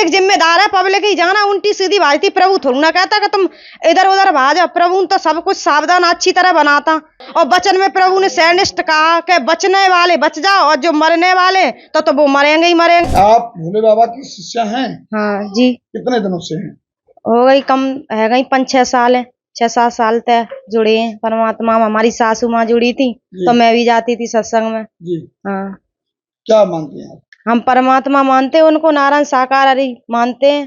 Public जिम्मेदार है, public ही जाना उल्टी सीधी भाजती। प्रभु थोड़ी ना कहता कि तुम इधर उधर भाजो। प्रभु तो सब कुछ सावधान अच्छी तरह बनाता। और वचन में प्रभु ने सैनिष्ट कहा कि बचने वाले बच जाओ और जो मरने वाले तो वो मरेंगे ही मरेंगे। आप भोले बाबा की शिष्या हैं? हाँ जी। कितने दिनों से हैं? हो गई कम है गई 5-6 साल है, 6-7 साल तक जुड़े हैं परमात्मा में। हमारी सासू माँ जुड़ी थी तो मैं भी जाती थी सत्संग में जी। हाँ। क्या मानते हैं आप? हम परमात्मा मानते हैं उनको, नारायण साकार हरि मानते हैं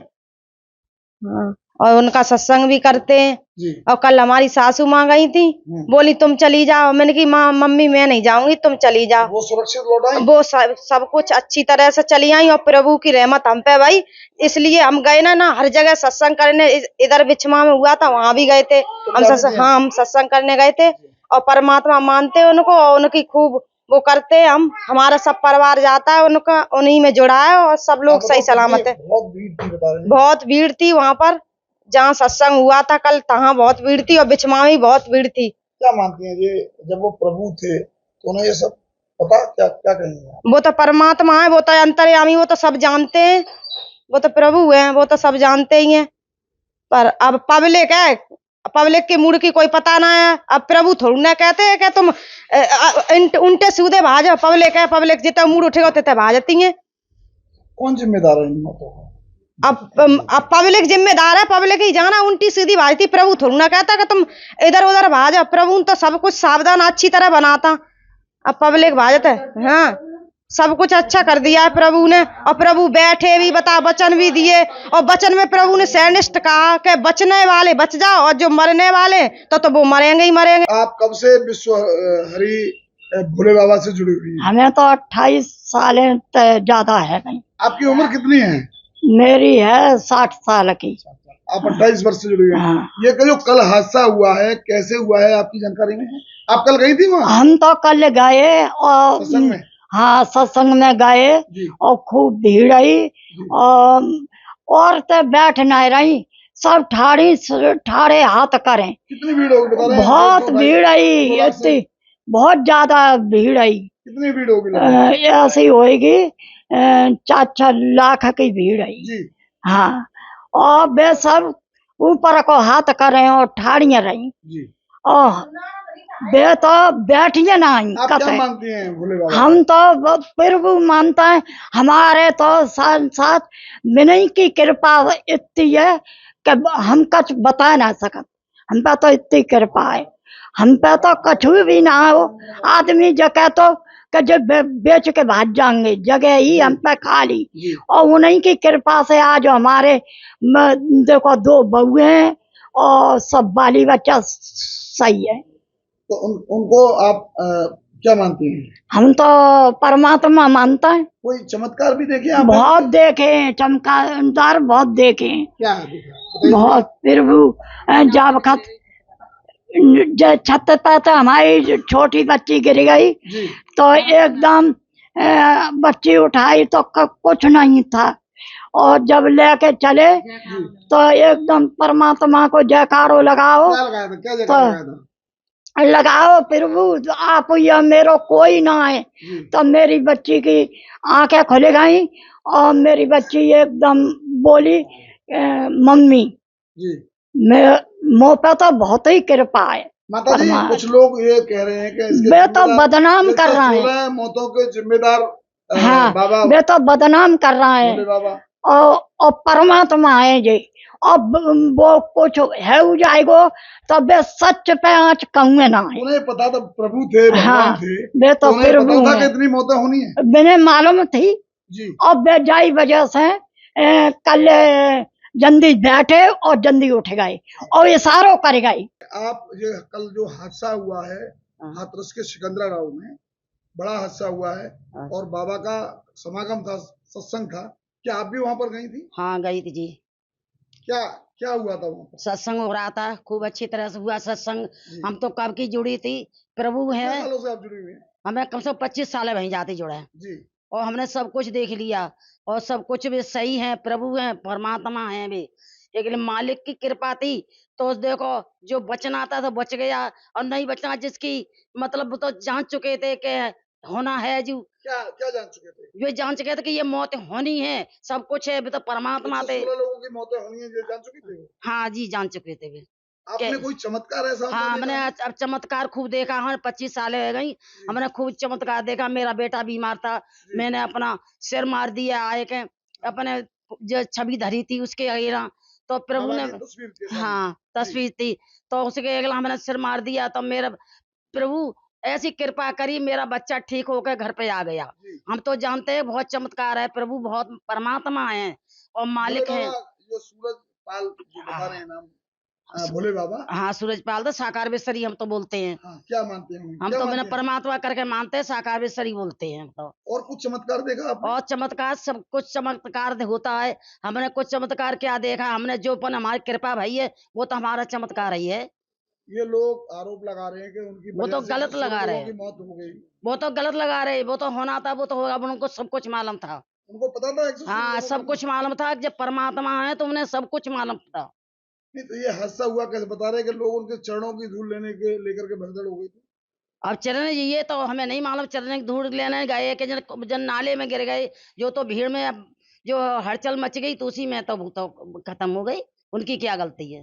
हाँ। और उनका सत्संग भी करते हैं जी। और कल हमारी सासू माँ गई थी, बोली तुम चली जाओ। मैंने की माँ मम्मी मैं नहीं जाऊंगी, तुम चली जाओ। वो सुरक्षित लौट आई? वो सब कुछ अच्छी तरह से चली आई और प्रभु की रहमत हम पे भाई। इसलिए हम गए ना हर जगह सत्संग करने। इधर बिछमा में हुआ था वहां भी गए थे हम हम सत्संग करने गए थे और परमात्मा मानते हैं उनको और उनकी खूब वो करते हैं। हम हमारा सब परिवार जाता है उनका, उन्हीं में जुड़ा है और सब लोग सही सलामत है। बहुत भीड़ थी वहां पर जहाँ सत्संग हुआ था कल, तहाँ बहुत भीड़ थी और बिछमा में बहुत भीड़ थी। क्या मानती हैं ये जब वो प्रभु थे तो उन्हें ये सब पता? क्या क्या कहेंगे? वो तो परमात्मा है, वो तो अंतर्यामी, वो तो सब जानते हैं, वो तो प्रभु है, वो तो सब जानते ही हैं। पर अब पब्लिक है, पब्लिक के मूड की कोई पता ना है। अब प्रभु थोड़ी ना कहते हैं कि तुम उल्टे सीधे भाजो। पब्लिक है, पब्लिक जितना मूड उठेगा उतने भाजती है। कौन जिम्मेदार है इन बातों का? अब पब्लिक जिम्मेदार है, पब्लिक ही जाना उल्टी सीधी भाजती। प्रभु थोड़ी ना कहता कि तुम इधर उधर भाजो। प्रभु तो सब कुछ सावधान अच्छी तरह बनाता। अब पब्लिक भाजत है हाँ। सब कुछ अच्छा कर दिया है प्रभु ने। और प्रभु बैठे भी बता वचन भी दिए और वचन में प्रभु ने सैनिष्ट कहा कि बचने वाले बच जाओ और जो मरने वाले तो वो मरेंगे ही मरेंगे। आप कब से विश्व हरि भोले बाबा से जुड़ी हुई हैं? हमें तो 28 साल ज्यादा है नहीं। आपकी उम्र कितनी है? मेरी है 60 साल की। आप 28 वर्ष से जुड़ी हुई हैं। हाँ। ये जो कल हादसा हुआ है कैसे हुआ है आपकी जानकारी में है? आप कल गई थी वहाँ? हम तो कल गए और सत्संग में? हाँ सत्संग में गए और खूब भीड़ आई और औरतें बैठ नहीं रही, सब ठाड़े हाथ करें। कितनी भीड़ होगी बता रहे हैं? बहुत भीड़ आई, इतनी बहुत ज्यादा भीड़ आई। कितनी भीड़ होगी? ऐसी होएगी 4-4 लाख की भीड़ आई जी। हाँ। और वे सब ऊपर को हाथ कर रहे और ठाड़ियां रही जी। और वे तो बैठिए ना आई। आप क्या मानती हैं भोले बाबा? हम तो प्रभु मानता है। हमारे तो साथ साथ विनय की कृपा इतनी है कि हम कुछ बता ना सकत। हम पे तो इतनी कृपा है, हम पे तो कुछ भी ना हो। आदमी जगह तो जब बेच के भाग जाएंगे, जगह ही हम पे खाली। और उन्हीं की कृपा से आज हमारे देखो 2 बहुए हैं और सब बाली बच्चा सही है। तो उनको आप क्या मानती हैं? हम तो परमात्मा मानता है। कोई चमत्कार भी देखे आप? बहुत देखे चमत्कार, बहुत देखे। क्या बहुत प्रभु जब छत पे तो हमारी छोटी बच्ची गिर गई तो एकदम बच्ची उठाई तो कुछ नहीं था और जब लेके चले तो एकदम परमात्मा को जयकारो लगाओ। क्या लगाओ प्रभु आप या मेरो कोई ना है। तो मेरी बच्ची की आंखें खुल गई और मेरी बच्ची एकदम बोली मम्मी मुँह पे तो बहुत ही कृपा है। माता जी कुछ लोग ये कह रहे हैं कि वे तो बदनाम कर रहा है मौतों के जिम्मेदार हाँ बाबा। वे तो बदनाम कर रहा है और परमात्मा है जी। अब वो कुछ है हो जाएगो तो वे सच पे आँच कहूँगे ना है। उन्हें पता था प्रभु थे भगवान थे वे तो प्रभु पता था कि इतनी मौतें होनी है। मैंने मालूम थी जी। और वे जाई वजह से कल जल्दी बैठे और जल्दी उठ गए और इशारों कर गए। आप ये कल जो हादसा हुआ है हाथरस के सिकंदरा गांव में बड़ा हादसा हुआ है और बाबा का समागम था, सत्संग था, क्या आप भी वहां पर गई थी? हाँ गई थी जी। क्या क्या हुआ था वहाँ पर? सत्संग हो रहा था, खूब अच्छी तरह से हुआ सत्संग। हम तो कब की जुड़ी थी, प्रभु है। कितने सालों से आप जुड़ी हुई हैं? हमें कम से कम 25 साल है वहीं जाते जुड़े जी। और हमने सब कुछ देख लिया और सब कुछ भी सही है, प्रभु है, परमात्मा है भी। लेकिन मालिक की कृपा थी तो देखो जो बचना था तो बच गया और नहीं बचना जिसकी मतलब वो तो जान चुके थे कि होना है जो क्या क्या जान चुके थे? जो जान चुके थे कि ये मौत होनी है, सब कुछ है, अभी तो परमात्मा थे। 16 लोगों की मौतें होनी है, ये जान चुके थे वो? हाँ जी, जान चुके थे वे। आपने कोई चमत्कार ऐसा होता हाँ, देखा हमने है? अब चमत्कार खूब देखा है, 25 साल हो गई, हमने खूब चमत्कार देखा। मेरा बेटा बीमार था, मैंने अपना सिर मार दिया आए के, अपने जो छवि धरी थी उसके अगेला, तो प्रभु बाबा ने, की तस्वीर के सामने। हाँ तस्वीर थी, तो उसके अगला हमने सिर मार दिया, तो मेरा प्रभु ऐसी कृपा करी, मेरा बच्चा ठीक होकर घर पे आ गया। जी। हम तो जानते हैं बहुत चमत्कार है, प्रभु बहुत परमात्मा है और भोले मालिक है। बाबा जो सूरज पाल जो बता रहे हैं नाम, भोले बाबा, हाँ, सूरजपाल तो साकार हम तो बोलते हैं। हाँ, क्या मानते हैं? हम क्या तो मैंने मानते हैं? परमात्मा करके मानते हैं, साकार बोलते हैं हम तो। और कुछ चमत्कार देखा आपने? और चमत्कार, सब कुछ चमत्कार होता है। हमने कुछ चमत्कार क्या देखा, हमने जो पन हमारी कृपा भई है वो तो हमारा चमत्कार ही है। ये लोग आरोप लगा रहे हैं कि उनकी वो वजह तो से गलत 16 लगा रहे लोगों हैं, की मौत हो गई। वो तो गलत लगा रहे, वो तो होना था, वो तो होगा, उनको सब कुछ मालूम था। उनको पता था 116 हाँ, लोगों सब की कुछ मौत? मालूम था, जब परमात्मा है तो उन्हें सब कुछ मालूम था। नहीं तो ये हादसा हुआ कैसे? बता रहे हैं कि लोग उनके चरणों की धूल लेकर के भगदड़ हो गई थी। अब चरण ये तो हमें नहीं मालूम, चरण की धूल लेने गए कि जन नाले में गिर गए, जो तो भीड़ में अब जो हलचल मच गई तो उसी में तो खत्म हो गई, उनकी क्या गलती है।